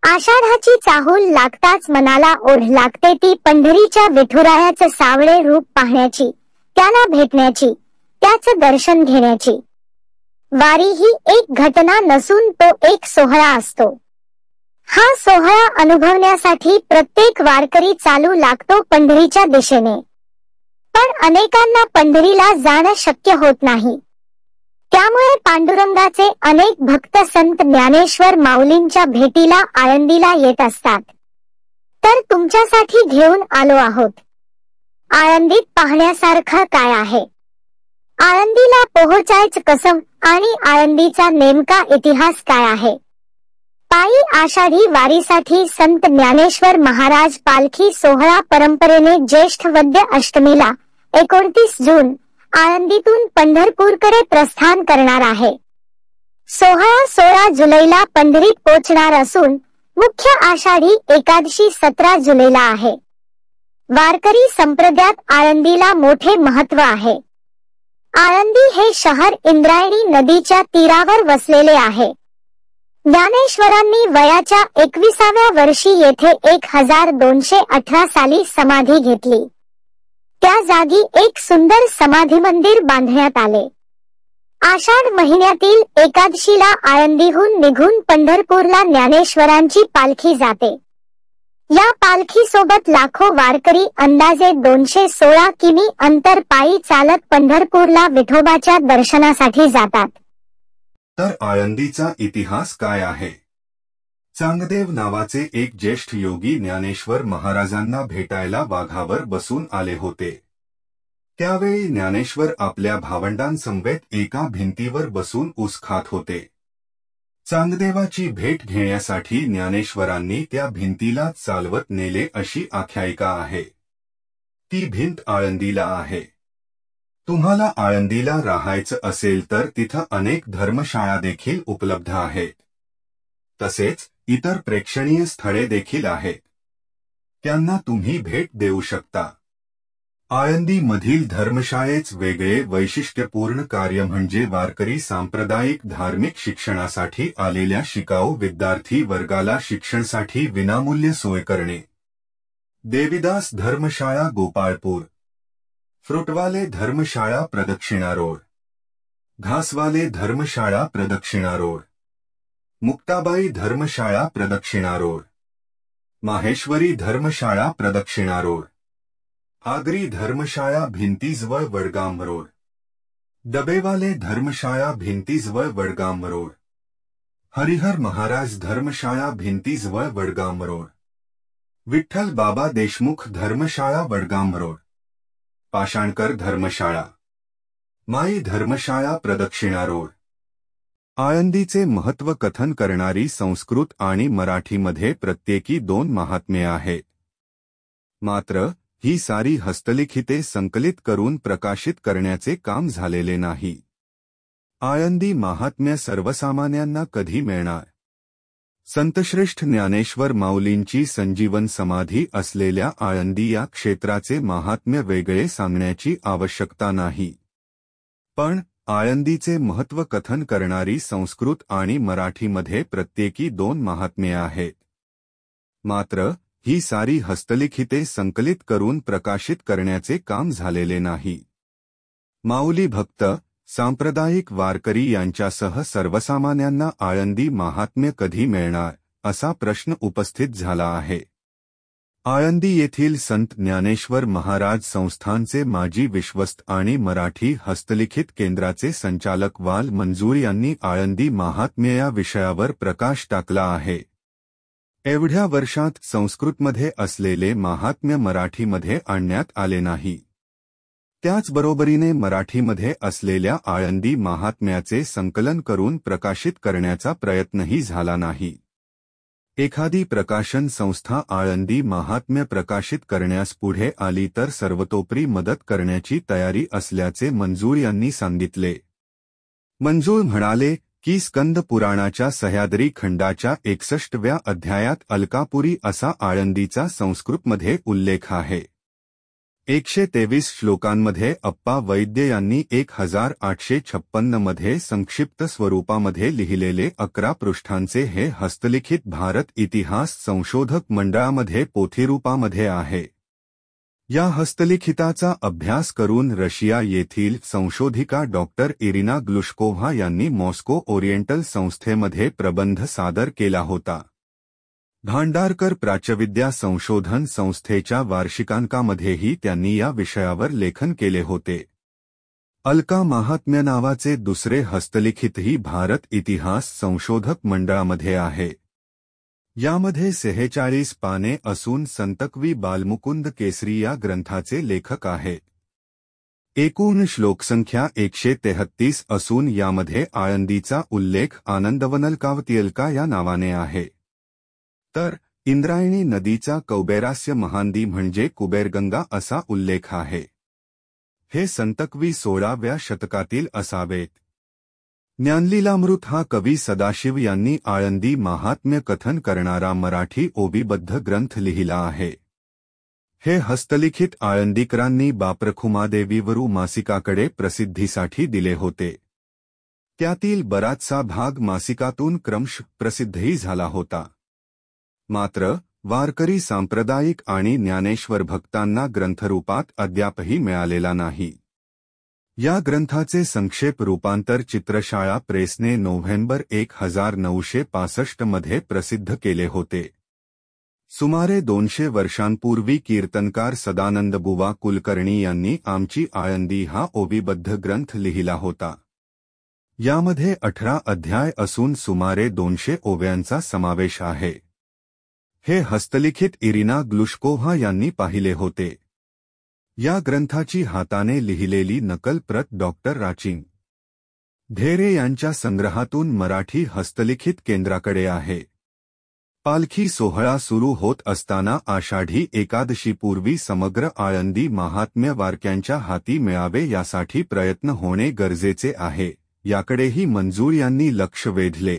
आषाढाची चाहूल लागताच मनाला ओढ लागते ती पंढरीच्या विठुरायाचं सावळे रूप पाहण्याची, त्याला भेटण्याची, त्याचं दर्शन घेण्याची। वारी ही एक घटना नसून तो एक सोहळा असतो। हा सोहळा अनुभवण्यासाठी प्रत्येक वारकरी चालू लागतो पंढरीच्या दिशेने। पण अनेकांना पंढरीला जाणं शक्य होत नाही। त्यामुळे पांडुरंगाचे अनेक भक्त संत ज्ञानेश्वर माऊलींच्या भेटीला आळंदीला येत असतात। तर तुमच्यासाठी घेऊन आलो आहोत। आळंदीत पाहण्यासारखं काय आहे? आळंदीला पोहोचायचं कसं आणि आळंदीचा नेमका इतिहास काय आहे? पायी आषाढी वारीसाठी संत ज्ञानेश्वर महाराज पालखी सोहळा परंपरेने ज्येष्ठ वद्य अष्टमीला 29 जून आळंदीतून पंढरपूरकडे प्रस्थान करणार आहे। सोहळा 16 जुलैला पंढरीत पोहोचणार असून मुख्य आषाढी एकादशी 17 जुलैला आहे। वारकरी संप्रदायात आळंदीला मोठे महत्त्व आहे। आळंदी हे शहर इंद्रायणी नदीच्या तीरावर वसलेले आहे। ज्ञानेश्वरांनी वयाच्या 21व्या वर्षी येथे 1218 साली समाधी घेतली। त्या जागी एक सुंदर समाधी मंदिर बांधण्यात आले। आषाढ महिन्यातील एकादशीला आळंदीहून निघून पंढरपूरला ज्ञानेश्वरांची पालखी जाते। या पालखीसोबत लाखो वारकरी अंदाजे 216 किमी अंतर पायी चालत पंढरपूरला विठोबाच्या दर्शनासाठी जातात। तर आळंदीचा इतिहास काय आहे? चांगदेव नावाचे एक ज्येष्ठ योगी ज्ञानेश्वर महाराजांना भेटायला वाघावर बसून आले होते। त्यावेळी ज्ञानेश्वर आपल्या भावंडांसमवेत एका भिंतीवर बसून ऊस खात होते। चांगदेवाची भेट घेण्यासाठी ज्ञानेश्वरांनी त्या भिंतीला चालवत नेले अशी आख्यायिका आहे। ती भिंत आळंदीला आहे। तुम्हाला आळंदीला राहायचं असेल तर तिथं अनेक धर्मशाळा देखील उपलब्ध आहेत। तसेच इतर प्रेक्षणीय स्थळे देखील आहेत। त्यांना तुम्ही भेट देऊ शकता। आळंदीमधील धर्मशाळेच वेगळे वैशिष्ट्यपूर्ण कार्य म्हणजे वारकरी सांप्रदायिक धार्मिक शिक्षणासाठी आलेल्या शिकाऊ विद्यार्थी वर्गाला शिक्षणासाठी विनामूल्य सोय करणे। देवीदास धर्मशाळा गोपाळपूर, फ्रुटवाले धर्मशाळा प्रदक्षिणा रोड, घासवाले धर्मशाळा प्रदक्षिणा रोड, मुक्ताबाई धर्मशाळा प्रदक्षिणा रोड, माहेश्वरी धर्मशाळा प्रदक्षिणा रोड, आगरी धर्मशाळा भिंतीजवळ वडगाम रोड, डबेवाले धर्मशाळा भिंतीजवळ वडगाम रोड, हरिहर महाराज धर्मशाळा भिंतीजवळ वडगाम रोड, विठ्ठल बाबा देशमुख धर्मशाळा वडगाम रोड, पाषाणकर धर्मशाळा, माई धर्मशाळा प्रदक्षिणा रोड। आळंदीचे महत्त्व कथन करणारी संस्कृत आणि मराठीमध्ये प्रत्येकी 2 महात्म्ये आहेत। मात्र ही सारी हस्तलिखिते संकलित करून प्रकाशित करण्याचे काम झालेले नाही। आळंदी महात्म्य सर्वसामान्यांना कधी मिळणार? संतश्रेष्ठ ज्ञानेश्वर माऊलींची संजीवन समाधी असलेल्या आळंदी या क्षेत्राचे महात्म्य वेगळे सांगण्याची आवश्यकता नाही। पण आळंदीचे महत्त्व कथन करणारी संस्कृत आणि मराठीमध्ये प्रत्येकी 2 महात्म्ये आहेत। मात्र ही सारी हस्तलिखिते संकलित करून प्रकाशित करण्याचे काम झालेले नाही। माऊली भक्त, सांप्रदायिक वारकरी यांच्यासह सर्वसामान्यांना आळंदी महात्म्य कधी मिळणार असा प्रश्न उपस्थित झाला आहे। आळंदी येथील संत ज्ञानेश्वर महाराज संस्थानचे माजी विश्वस्त आणि मराठी हस्तलिखित केंद्राचे संचालक वाल मंजूर यांनी आळंदी महात्म्य या विषयावर प्रकाश टाकला आहे। एवढ्या वर्षात संस्कृतमध्ये असलेले महात्म्य मराठीमध्ये आणण्यात आले नाही। त्याचबरोबरीने मराठीमध्ये असलेल्या आळंदी महात्म्याचे संकलन करून प्रकाशित करण्याचा प्रयत्नही झाला नाही। एखादी प्रकाशन संस्था आळंदी महात्म्य प्रकाशित करण्यास पुढे आली तर सर्वतोपरी मदत करण्याची तयारी असल्याचे मंजूर यांनी सांगितले। मंजूर म्हणाले की स्कंद पुराणाच्या सह्याद्री खंडाच्या 61व्या अध्यायात अलकापुरी असा आळंदीचा संस्कृतमध्ये उल्लेख आहे। 123 श्लोकांमध्ये अप्पा वैद्य यांनी 1856 मध्ये संक्षिप्त स्वरूपामध्ये लिहिलेले 11 पृष्ठांचे हे हस्तलिखित भारत इतिहास संशोधक मंडळामध्ये पोथीरूपामध्ये आहे. या हस्तलिखिताचा अभ्यास करून रशिया येथील संशोधिका डॉक्टर इरिना ग्लुश्कोव्हा यांनी मॉस्को ओरिएंटल संस्थेमध्ये प्रबंध सादर केला होता. भांडारकर प्राच्यविद्या संशोधन संस्थेच्या वार्षिकांकामध्येही त्यांनी या विषयावर लेखन केले होते. अलका महात्म्य नावाचे दुसरे हस्तलिखितही भारत इतिहास संशोधक मंडळामध्ये आहे. यामध्ये 46 पाने असून संतकवी बालमुकुंद केसरी या ग्रंथाचे लेखक आहेत. एकूण श्लोकसंख्या 133 असून यामध्ये आळंदीचा उल्लेख आनंदवनलकावतियलका या नावाने आहे. तर इंद्रायणी नदीचा कौबेरास्य महानदी म्हणजे कुबेरगंगा असा उल्लेख आहे. हे संतकवी 16व्या शतकातील असावेत. ज्ञानलीलामृत हा कवी सदाशिव यांनी आळंदी महात्म्य कथन करणारा मराठी ओबीबद्ध ग्रंथ लिहिला आहे. हे हस्तलिखित आळंदीकरांनी बाप्रखुमादेवीवरू मासिकाकडे प्रसिद्धीसाठी दिले होते. त्यातील बराचसा भाग मासिकातून क्रमशः प्रसिद्धही झाला होता. मात्र वारकरी सांप्रदायिक आणि ज्ञानेश्वर भक्तांना ग्रंथरूपात अद्यापही मिळालेला नाही. या ग्रंथाचे संक्षेप रूपांतर चित्रशाळा प्रेसने नोव्हेंबर 1965 मध्ये प्रसिद्ध केले होते. सुमारे 200 वर्षांपूर्वी कीर्तनकार सदानंदबुवा कुलकर्णी यांनी आमची आळंदी हा ओबीबद्ध ग्रंथ लिहिला होता. यामध्ये 18 अध्याय असून सुमारे 200 ओव्यांचा समावेश आहे. हे हस्तलिखित इरिना ग्लुश्कोव्हा यांनी पाहिले होते. या ग्रंथाची हाताने लिहिलेली नकल प्रत डॉक्टर राचिंग ढेरे यांच्या संग्रहातून मराठी हस्तलिखित केंद्राकडे आहे. पालखी सोहळा सुरू होत असताना आषाढी एकादशीपूर्वी समग्र आळंदी महात्म्य वारक्यांच्या हाती मिळावे यासाठी प्रयत्न होणे गरजेचे आहे, याकडेही मंजूर यांनी लक्ष वेधले.